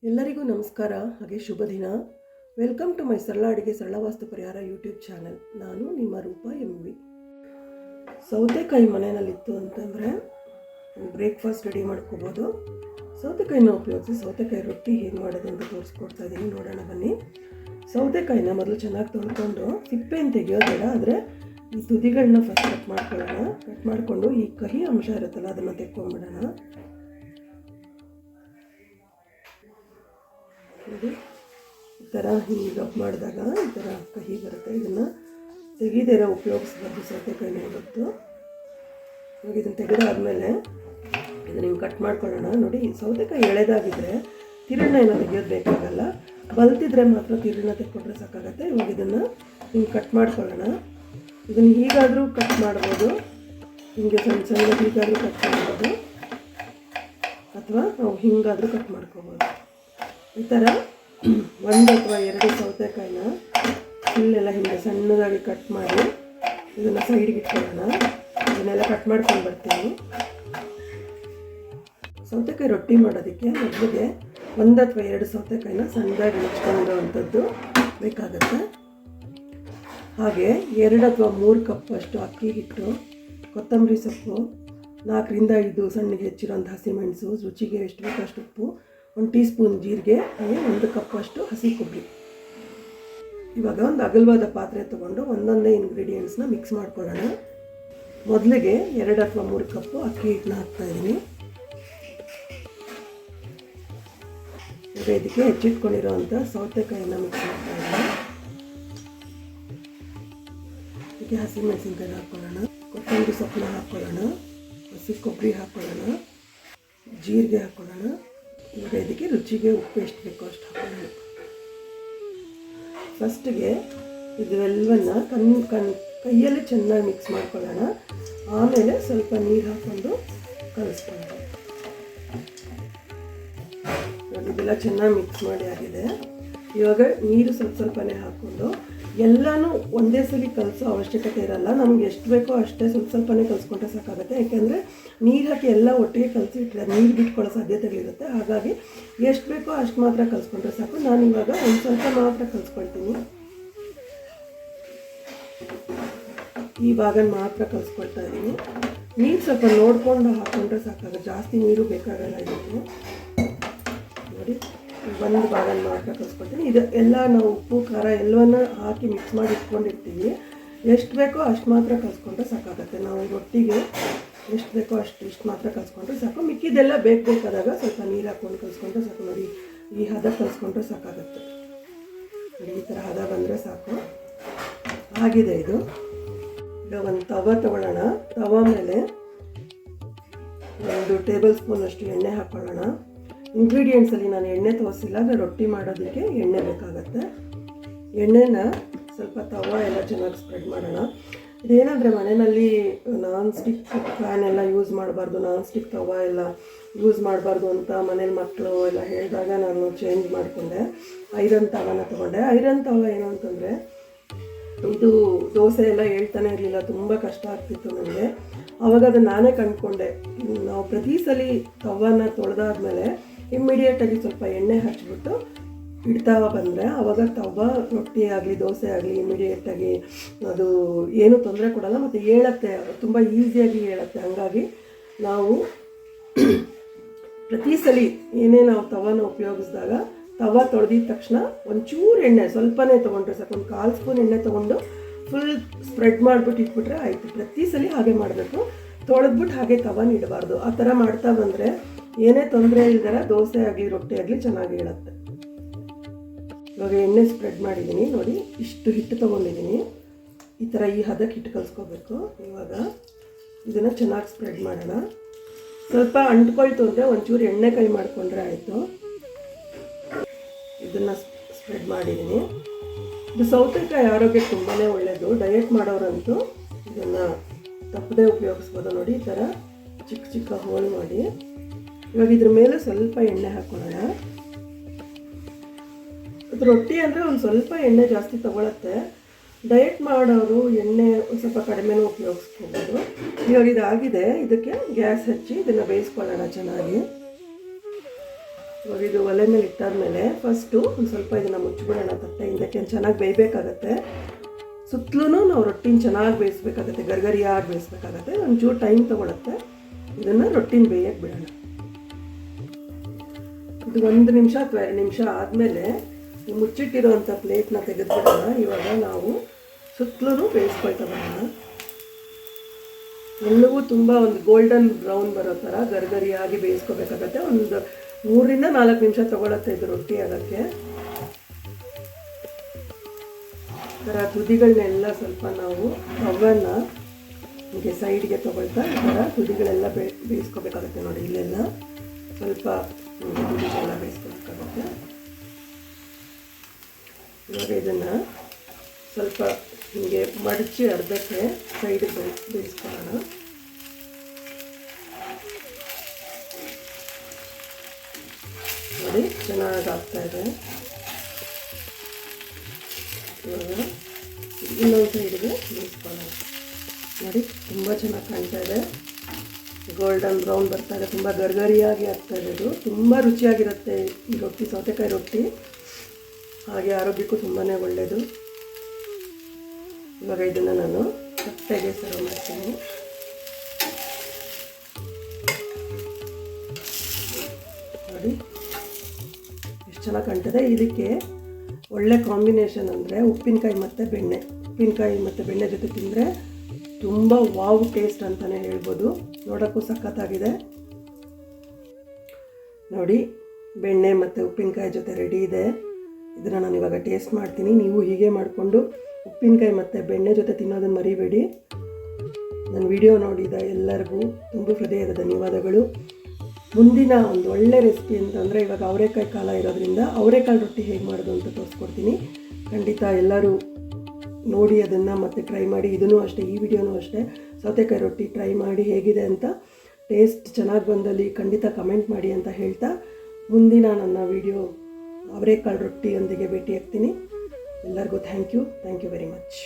ಎಲ್ಲರಿಗೂ ನಮಸ್ಕಾರ ಹಾಗೆ ಶುಭ ದಿನ. ವೆಲ್ಕಮ್ ಟು ಮೈ ಸರಳ ಅಡುಗೆ ಸರಳ ವಾಸ್ತು ಪರಿಹಾರ ಯೂಟ್ಯೂಬ್ ಚಾನಲ್. ನಾನು ನಿಮ್ಮ ರೂಪ MV. ಸೌತೆಕಾಯಿ ಮನೆಯಲ್ಲಿತ್ತು ಅಂತಂದರೆ ಬ್ರೇಕ್ಫಾಸ್ಟ್ ರೆಡಿ ಮಾಡ್ಕೋಬೋದು. ಸೌತೆಕಾಯಿನ ಉಪಯೋಗಿಸಿ ಸೌತೆಕಾಯಿ ರೊಟ್ಟಿ ಹೇಗೆ ಮಾಡೋದು ಅಂತ ತೋರಿಸ್ಕೊಡ್ತಾ ಇದ್ದೀನಿ, ನೋಡೋಣ ಬನ್ನಿ. ಸೌತೆಕಾಯಿನ ಮೊದಲು ಚೆನ್ನಾಗಿ ತೊಳ್ಕೊಂಡು ಸಿಪ್ಪೆಯನ್ನು ತೆಗೆಯೋದಿಲ್ಲ, ಆದರೆ ಈ ತುದಿಗಳನ್ನ ಫಸ್ಟ್ ಕಟ್ ಮಾಡ್ಕೊಳ್ಳೋಣ. ಕಟ್ ಮಾಡಿಕೊಂಡು ಈ ಕಹಿ ಅಂಶ ಇರುತ್ತಲ್ಲ ಅದನ್ನು ತೆಕ್ಕೊಂಬಿಡೋಣ. ನೋಡಿ, ಈ ಥರ ಹೀಗೆ ರಬ್ ಮಾಡಿದಾಗ ಈ ಥರ ಕಹಿ ಬರುತ್ತೆ. ಇದನ್ನು ತೆಗೆದಿರ ಉಪಯೋಗಿಸ್ಬಾರ್ದು, ಸೌತೆಕಾಯಿನ ಇವತ್ತು. ಇವಾಗ ಇದನ್ನು ತೆಗೆದಾದ್ಮೇಲೆ ಇದನ್ನು ಹಿಂಗೆ ಕಟ್ ಮಾಡ್ಕೊಳ್ಳೋಣ. ನೋಡಿ, ಸೌತೆಕಾಯಿ ಎಳೆದಾಗಿದ್ದರೆ ತಿರುಳನ್ನ ಏನೋ ತೆಗೆಯೋದು ಬೇಕಾಗಲ್ಲ, ಬಲ್ತಿದ್ರೆ ಮಾತ್ರ ತಿರುಳನ್ನ ತೆಕ್ಕೊಂಡ್ರೆ ಸಾಕಾಗತ್ತೆ. ಇವಾಗ ಇದನ್ನು ಹಿಂಗೆ ಕಟ್ ಮಾಡ್ಕೊಳ್ಳೋಣ. ಇದನ್ನು ಹೀಗಾದರೂ ಕಟ್ ಮಾಡ್ಬೋದು, ಹಿಂಗೆ ಸಣ್ಣ ಸಣ್ಣ ಹೀಗಾದರೂ ಕಟ್ ಮಾಡ್ಬೋದು, ಅಥವಾ ನಾವು ಹಿಂಗಾದರೂ ಕಟ್ ಮಾಡ್ಕೋಬೋದು. ಈ ಥರ 1 ಅಥವಾ 2 ಸೌತೆಕಾಯಿನ ಫುಲ್ಲೆಲ್ಲ ಹಿಂಗೆ ಸಣ್ಣದಾಗಿ ಕಟ್ ಮಾಡಿ ಇದನ್ನು ಸೈಡ್ಗೆ ಇಟ್ಕೊಳ್ಳೋಣ. ಇದನ್ನೆಲ್ಲ ಕಟ್ ಮಾಡ್ಕೊಂಡು ಬರ್ತೀನಿ. ಸೌತೆಕಾಯಿ ರೊಟ್ಟಿ ಮಾಡೋದಕ್ಕೆ ಮೊದಲಿಗೆ 1 ಅಥವಾ 2 ಸೌತೆಕಾಯಿನ ಸಣ್ಣದಾಗಿ ಮುಚ್ಕೊಂಡಿರೋವಂಥದ್ದು ಬೇಕಾಗುತ್ತೆ. ಹಾಗೆ 2 ಅಥವಾ 3 ಕಪ್ ಅಷ್ಟು ಅಕ್ಕಿ ಹಿಟ್ಟು, ಕೊತ್ತಂಬರಿ ಸೊಪ್ಪು, 4 ರಿಂದ 5 ಸಣ್ಣಗೆ ಹೆಚ್ಚಿರೋಂಥ ಹಸಿಮೆಣಸು, ರುಚಿಗೆ ಎಷ್ಟು ಬೇಕೋ ಅಷ್ಟು ಉಪ್ಪು, 1 ಟೀ ಸ್ಪೂನ್ ಜೀರಿಗೆ, ಹಾಗೆ 1 ಕಪ್ ಅಷ್ಟು ಹಸಿ ಕೊಬ್ಬರಿ. ಇವಾಗ ಒಂದು ಅಗಲವಾದ ಪಾತ್ರೆ ತೊಗೊಂಡು ಒಂದೊಂದೇ ಇಂಗ್ರೀಡಿಯೆಂಟ್ಸ್ನ ಮಿಕ್ಸ್ ಮಾಡ್ಕೊಳ್ಳೋಣ. ಮೊದಲಿಗೆ 2 ಅಥವಾ 3 ಕಪ್ಪು ಅಕ್ಕಿ ಹಿಟ್ಟನ್ನ ಹಾಕ್ತಾಯಿದ್ದೀನಿ. ಈಗ ಇದಕ್ಕೆ ಹೆಚ್ಚಿಟ್ಕೊಂಡಿರೋವಂಥ ಸೌತೆಕಾಯಿನ ಮಿಕ್ಸ್ ಮಾಡ್ತಾಯಿದ್ದೀನಿ. ಇದಕ್ಕೆ ಹಸಿಮೆಣಸಿನ್ಕಾಯಿ ಹಾಕ್ಕೊಳ್ಳೋಣ, ಕೊತ್ತಂಬರಿ ಸೊಪ್ಪನ್ನ ಹಾಕ್ಕೊಳ್ಳೋಣ, ಹಸಿ ಕೊಬ್ಬರಿ ಹಾಕ್ಕೊಳ್ಳೋಣ, ಜೀರಿಗೆ ಹಾಕ್ಕೊಳ್ಳೋಣ. ಇವಾಗ ಇದಕ್ಕೆ ರುಚಿಗೆ ಉಪ್ಪು ಎಷ್ಟು ಬೇಕೋ ಅಷ್ಟು ಹಾಕೋಣ. ಫಸ್ಟಿಗೆ ಇದೆಲ್ಲವನ್ನು ಕೈಯಲ್ಲಿ ಚೆನ್ನಾಗಿ ಮಿಕ್ಸ್ ಮಾಡ್ಕೊಳ್ಳೋಣ. ಆಮೇಲೆ ಸ್ವಲ್ಪ ನೀರು ಹಾಕ್ಕೊಂಡು ಕಲಿಸ್ಕೊಳ್ಳೋಣ. ಇದೆಲ್ಲ ಚೆನ್ನಾಗಿ ಮಿಕ್ಸ್ ಮಾಡಿ ಆಗಿದೆ. ಇವಾಗ ನೀರು ಸ್ವಲ್ಪನೇ ಹಾಕ್ಕೊಂಡು ಎಲ್ಲನೂ ಒಂದೇ ಸಲ ಕಲಿಸೋ ಅವಶ್ಯಕತೆ ಇರಲ್ಲ. ನಮ್ಗೆ ಎಷ್ಟು ಬೇಕೋ ಅಷ್ಟೇ ಸ್ವಲ್ಪನೇ ಕಲಿಸ್ಕೊಂಡ್ರೆ ಸಾಕಾಗುತ್ತೆ. ಯಾಕೆಂದರೆ ನೀರು ಹಾಕಿ ಎಲ್ಲ ಒಟ್ಟಿಗೆ ಕಲಿಸಿಟ್ರೆ ನೀರು ಬಿಟ್ಕೊಳ್ಳೋ ಸಾಧ್ಯತೆಗಳಿರುತ್ತೆ. ಹಾಗಾಗಿ ಎಷ್ಟು ಬೇಕೋ ಅಷ್ಟು ಮಾತ್ರ ಕಲಿಸ್ಕೊಂಡ್ರೆ ಸಾಕು. ನಾನು ಇವಾಗ ಒಂದು ಸ್ವಲ್ಪ ಮಾತ್ರ ಕಲಿಸ್ಕೊಳ್ತೀನಿ. ಈ ಭಾಗನ ಮಾತ್ರ ಕಲಿಸ್ಕೊಳ್ತಾ ಇದ್ದೀನಿ. ನೀರು ಸ್ವಲ್ಪ ನೋಡಿಕೊಂಡು ಹಾಕ್ಕೊಂಡ್ರೆ ಸಾಕಾಗುತ್ತೆ, ಜಾಸ್ತಿ ನೀರು ಬೇಕಾಗಲ್ಲ ಇದಕ್ಕೆ. ನೋಡಿ, 1 ಭಾಗನ ಮಾತ್ರ ಕಲಿಸ್ಕೊಳ್ತೀನಿ. ಇದು ಎಲ್ಲ ನಾವು ಉಪ್ಪು ಖಾರ ಎಲ್ಲವನ್ನ ಹಾಕಿ ಮಿಕ್ಸ್ ಮಾಡಿ ಇಟ್ಕೊಂಡಿರ್ತೀವಿ. ಎಷ್ಟು ಬೇಕೋ ಅಷ್ಟು ಮಾತ್ರ ಕಲಿಸ್ಕೊಂಡ್ರೆ ಸಾಕಾಗುತ್ತೆ. ನಾವು ರೊಟ್ಟಿಗೆ ಎಷ್ಟು ಬೇಕೋ ಇಷ್ಟು ಮಾತ್ರ ಕಲಿಸ್ಕೊಂಡ್ರೆ ಸಾಕು. ಮಿಕ್ಕಿದೆಲ್ಲ ಬೇಕಾದಾಗ ಸ್ವಲ್ಪ ನೀರು ಹಾಕ್ಕೊಂಡು ಕಲಿಸ್ಕೊಂಡ್ರೆ ಸಾಕು. ನೋಡಿ, ಈ ಹದ ಕಲಿಸ್ಕೊಂಡ್ರೆ ಸಾಕಾಗುತ್ತೆ. ನೋಡಿ, ಈ ಥರ ಹದ ಬಂದರೆ ಸಾಕು. ಆಗಿದೆ ಇದು. ಈಗ ಒಂದು ತವ ತಗೊಳ್ಳೋಣ. ತವ ಮೇಲೆ 1 ಟೇಬಲ್ ಸ್ಪೂನ್ ಅಷ್ಟು ಎಣ್ಣೆ ಹಾಕ್ಕೊಳ್ಳೋಣ. ಇಂಗ್ರೀಡಿಯೆಂಟ್ಸಲ್ಲಿ ನಾನು ಎಣ್ಣೆ ತೋರಿಸಿಲ್ಲ, ಅಂದರೆ ರೊಟ್ಟಿ ಮಾಡೋದಕ್ಕೆ ಎಣ್ಣೆ ಬೇಕಾಗತ್ತೆ. ಎಣ್ಣೆನ ಸ್ವಲ್ಪ ತವ ಎಲ್ಲ ಚೆನ್ನಾಗಿ ಸ್ಪ್ರೆಡ್ ಮಾಡೋಣ. ಇದೇನಂದರೆ ಮನೆಯಲ್ಲಿ ನಾನ್ ಸ್ಟಿಕ್ ಪ್ಯಾನ್ ಎಲ್ಲ ಯೂಸ್ ಮಾಡಬಾರ್ದು, ನಾನ್ ಸ್ಟಿಕ್ ತವ ಎಲ್ಲ ಯೂಸ್ ಮಾಡಬಾರ್ದು ಅಂತ ಮನೇಲಿ ಮಕ್ಕಳು ಎಲ್ಲ ಹೇಳಿದಾಗ ನಾನು ಚೇಂಜ್ ಮಾಡಿಕೊಂಡೆ. ಐರನ್ ತವನ ತೊಗೊಂಡೆ. ಐರನ್ ತವ ಏನು ಅಂತಂದರೆ ಇದು ದೋಸೆ ಎಲ್ಲ ಹೇಳ್ತಾನೆ ಇರಲಿಲ್ಲ, ತುಂಬ ಕಷ್ಟ ಆಗ್ತಿತ್ತು ನನಗೆ. ಆವಾಗ ಅದನ್ನು ನಾನೇ ಕಂಡುಕೊಂಡೆ. ನಾವು ಪ್ರತಿ ಸಲ ತವನ ತೊಳೆದಾದ್ಮೇಲೆ ಇಮ್ಮಿಡಿಯೇಟಾಗಿ ಸ್ವಲ್ಪ ಎಣ್ಣೆ ಹಚ್ಬಿಟ್ಟು ಇಡ್ತಾ ಬಂದರೆ ಆವಾಗ ತವ ರೊಟ್ಟಿ ಆಗಲಿ ದೋಸೆ ಆಗಲಿ ಇಮಿಡಿಯೇಟಾಗಿ ಅದು ಏನೂ ತೊಂದರೆ ಕೊಡಲ್ಲ, ಮತ್ತು ಹೇಳುತ್ತೆ, ತುಂಬ ಈಸಿಯಾಗಿ ಹೇಳುತ್ತೆ. ಹಾಗಾಗಿ ನಾವು ಪ್ರತಿ ಸಲ ಏನೇ ನಾವು ತವನ ಉಪಯೋಗಿಸಿದಾಗ ತವ ತೊಳೆದಿದ ತಕ್ಷಣ ಒಂಚೂರು ಎಣ್ಣೆ ಸ್ವಲ್ಪನೇ ತೊಗೊಂಡ್ರೆ ಸಾಕು. 1/4 ಸ್ಪೂನ್ ಎಣ್ಣೆ ತೊಗೊಂಡು ಫುಲ್ ಸ್ಪ್ರೆಡ್ ಮಾಡಿಬಿಟ್ಟು ಇಟ್ಬಿಟ್ರೆ ಆಯಿತು. ಪ್ರತಿ ಸಲ ಹಾಗೆ ಮಾಡಬೇಕು. ತೊಳೆದ್ಬಿಟ್ಟು ಹಾಗೆ ತವನ ಇಡಬಾರ್ದು. ಆ ಥರ ಮಾಡ್ತಾ ಬಂದರೆ ಏನೇ ತೊಂದರೆ ಇಲ್ದಾರ ದೋಸೆ ಆಗಲಿ ರೊಟ್ಟಿ ಆಗಲಿ ಚೆನ್ನಾಗಿ ಹೇಳುತ್ತೆ. ಇವಾಗ ಎಣ್ಣೆ ಸ್ಪ್ರೆಡ್ ಮಾಡಿದ್ದೀನಿ. ನೋಡಿ, ಇಷ್ಟು ಹಿಟ್ಟು ತೊಗೊಂಡಿದ್ದೀನಿ. ಈ ಥರ ಈ ಹದಕ್ಕೆ ಹಿಟ್ಟು ಕಲಿಸ್ಕೋಬೇಕು. ಇವಾಗ ಇದನ್ನು ಚೆನ್ನಾಗಿ ಸ್ಪ್ರೆಡ್ ಮಾಡೋಣ. ಸ್ವಲ್ಪ ಅಂಟ್ಕೊಳ್ತು ಅಂದರೆ ಒಂಚೂರು ಎಣ್ಣೆ ಕೈ ಮಾಡಿಕೊಂಡ್ರೆ ಆಯಿತು. ಇದನ್ನು ಸ್ಪ್ರೆಡ್ ಮಾಡಿದ್ದೀನಿ. ಇದು ಸೌತೆಕಾಯಿ ಆರೋಗ್ಯಕ್ಕೆ ತುಂಬಾ ಒಳ್ಳೆಯದು. ಡಯಟ್ ಮಾಡೋರಂತೂ ಇದನ್ನು ತಪ್ಪದೇ ಉಪಯೋಗಿಸ್ಬೋದು. ನೋಡಿ, ಈ ಥರ ಚಿಕ್ಕ ಚಿಕ್ಕ ಹೋಳು ಮಾಡಿ ಇವಾಗ ಇದ್ರ ಮೇಲೆ ಸ್ವಲ್ಪ ಎಣ್ಣೆ ಹಾಕ್ಕೊಳ್ಳೋಣ. ಅದು ರೊಟ್ಟಿ ಅಂದರೆ ಒಂದು ಸ್ವಲ್ಪ ಎಣ್ಣೆ ಜಾಸ್ತಿ ತೊಗೊಳತ್ತೆ. ಡಯಟ್ ಮಾಡೋರು ಎಣ್ಣೆ ಒಂದು ಸ್ವಲ್ಪ ಕಡಿಮೆನೂ ಉಪಯೋಗಿಸ್ಕೋಬೋದು. ಇವಾಗ ಇದಾಗಿದೆ. ಇದಕ್ಕೆ ಗ್ಯಾಸ್ ಹಚ್ಚಿ ಇದನ್ನು ಬೇಯಿಸ್ಕೊಳ್ಳೋಣ ಚೆನ್ನಾಗಿ. ಇವಾಗ ಇದು ಒಲೆ ಮೇಲೆ ಇಟ್ಟಾದ್ಮೇಲೆ ಫಸ್ಟು ಒಂದು ಸ್ವಲ್ಪ ಇದನ್ನು ಮುಚ್ಚಿಬಿಡೋಣ ತಟ್ಟೆಯಿಂದ, ಯಾಕೆಂದ್ರೆ ಚೆನ್ನಾಗಿ ಬೇಯಬೇಕಾಗತ್ತೆ. ಸುತ್ತಲೂ ನಾವು ರೊಟ್ಟಿನ ಚೆನ್ನಾಗಿ ಬೇಯಿಸ್ಬೇಕಾಗತ್ತೆ, ಗರ್ಗರಿಯಾಗಿ ಬೇಯಿಸ್ಬೇಕಾಗತ್ತೆ. ಒಂಚೂರು ಟೈಮ್ ತೊಗೊಳುತ್ತೆ. ಇದನ್ನು ರೊಟ್ಟಿನ ಬೇಯಕ್ಕೆ ಬಿಡೋಣ. ಇದು 1 ನಿಮಿಷ ಅಥವಾ 2 ನಿಮಿಷ ಆದಮೇಲೆ ಮುಚ್ಚಿಟ್ಟಿರೋವಂಥ ಪ್ಲೇಟ್ನ ತೆಗೆದುಬಿಡೋಣ. ಇವಾಗ ನಾವು ಸುತ್ತಲೂ ಬೇಯಿಸ್ಕೊಳ್ತಾ ಬರೋಣ. ಎಲ್ಲವೂ ತುಂಬ ಒಂದು ಗೋಲ್ಡನ್ ಬ್ರೌನ್ ಬರೋ ಥರ ಗರ್ಗರಿಯಾಗಿ ಬೇಯಿಸ್ಕೋಬೇಕಾಗತ್ತೆ. ಒಂದು 3 ರಿಂದ 4 ನಿಮಿಷ ತೊಗೊಳತ್ತೆ ಇದು ರೊಟ್ಟಿ ಆಗೋಕ್ಕೆ. ಥರ ತುದಿಗಳನ್ನೆಲ್ಲ ಸ್ವಲ್ಪ ನಾವು ತವನ ಹೀಗೆ ಸೈಡ್ಗೆ ತೊಗೊಳ್ತಾ ಈ ಥರ ತುದಿಗಳೆಲ್ಲ ಬೇಯಿಸ್ಕೋಬೇಕಾಗತ್ತೆ. ನೋಡಿ ಇಲ್ಲೆಲ್ಲ ಸ್ವಲ್ಪ ತುದಿಗೆಲ್ಲ ಬೇಯಿಸ್ಕೋಬೇಕಾಗತ್ತೆ. ಇವಾಗ ಇದನ್ನು ಸ್ವಲ್ಪ ಹೀಗೆ ಮಡಚಿ ಅರ್ಧಕ್ಕೆ ಸೈಡಿಗೆ ಬೇಯಿಸ್ಕೊಳ್ಳೋಣ. ನೋಡಿ ಚೆನ್ನಾಗಿ ಆಗ್ತಾಯಿದೆ. ಇವಾಗ ಇನ್ನೊಂದು ಸೈಡಿಗೆ ಬೇಯಿಸ್ಕೊಳ್ಳೋಣ. ನೋಡಿ ತುಂಬ ಚೆನ್ನಾಗಿ ಕಾಣ್ತಾ ಇದೆ, ಗೋಲ್ಡನ್ ಬ್ರೌನ್ ಬರ್ತಾ ಇದೆ, ತುಂಬ ಗರ್ಗರಿಯಾಗಿ ಆಗ್ತಾಯಿದೆ. ಇದು ತುಂಬ ರುಚಿಯಾಗಿರುತ್ತೆ ಈ ರೊಟ್ಟಿ, ಸೌತೆಕಾಯಿ ರೊಟ್ಟಿ. ಹಾಗೆ ಆರೋಗ್ಯಕ್ಕೂ ತುಂಬಾ ಒಳ್ಳೆಯದು. ಇವಾಗ ಇದನ್ನು ನಾನು ತಟ್ಟೆಗೆ ಸರ್ವ್ ಮಾಡ್ತೀನಿ. ನೋಡಿ ಎಷ್ಟು ಚೆನ್ನಾಗಿ ಕಾಣ್ತದೆ. ಇದಕ್ಕೆ ಒಳ್ಳೆ ಕಾಂಬಿನೇಷನ್ ಅಂದರೆ ಉಪ್ಪಿನಕಾಯಿ ಮತ್ತು ಬೆಣ್ಣೆ. ಉಪ್ಪಿನಕಾಯಿ ಮತ್ತು ಬೆಣ್ಣೆ ಜೊತೆ ತಿಂದರೆ ತುಂಬ ವಾವ್ ಟೇಸ್ಟ್ ಅಂತಲೇ ಹೇಳ್ಬೋದು. ನೋಡೋಕ್ಕೂ ಸಖತ್ತಾಗಿದೆ. ನೋಡಿ ಬೆಣ್ಣೆ ಮತ್ತು ಉಪ್ಪಿನಕಾಯಿ ಜೊತೆ ರೆಡಿ ಇದೆ. ಇದನ್ನು ನಾನು ಇವಾಗ ಟೇಸ್ಟ್ ಮಾಡ್ತೀನಿ. ನೀವು ಹೀಗೆ ಮಾಡಿಕೊಂಡು ಉಪ್ಪಿನಕಾಯಿ ಮತ್ತು ಬೆಣ್ಣೆ ಜೊತೆ ತಿನ್ನೋದನ್ನು ಮರಿಬೇಡಿ. ನನ್ನ ವಿಡಿಯೋ ನೋಡಿದ ಎಲ್ಲರಿಗೂ ತುಂಬ ಹೃದಯದ ಧನ್ಯವಾದಗಳು. ಮುಂದಿನ ಒಂದು ಒಳ್ಳೆ ರೆಸಿಪಿ ಅಂತಂದರೆ ಇವಾಗ ಅವರೆಕಾಯಿ ಕಾಲ ಇರೋದ್ರಿಂದ ಅವರೆಕಾಳು ರೊಟ್ಟಿ ಹೇಗೆ ಮಾಡೋದು ಅಂತ ತೋರಿಸ್ಕೊಡ್ತೀನಿ. ಖಂಡಿತ ಎಲ್ಲರೂ ನೋಡಿ ಅದನ್ನು ಮತ್ತೆ ಟ್ರೈ ಮಾಡಿ. ಇದನ್ನು ಅಷ್ಟೇ, ಈ ವಿಡಿಯೋನೂ ಅಷ್ಟೇ, ಸೌತೆಕಾಯಿ ರೊಟ್ಟಿ ಟ್ರೈ ಮಾಡಿ ಹೇಗಿದೆ ಅಂತ. ಟೇಸ್ಟ್ ಚೆನ್ನಾಗಿ ಬಂದಲ್ಲಿ ಖಂಡಿತ ಕಮೆಂಟ್ ಮಾಡಿ ಅಂತ ಹೇಳ್ತಾ ಮುಂದಿನ ನನ್ನ ವಿಡಿಯೋ ಅವರೆಕಾಳು ರೊಟ್ಟಿಯೊಂದಿಗೆ ಭೇಟಿ ಆಗ್ತೀನಿ. ಎಲ್ಲರಿಗೂ ಥ್ಯಾಂಕ್ ಯು ವೆರಿ ಮಚ್.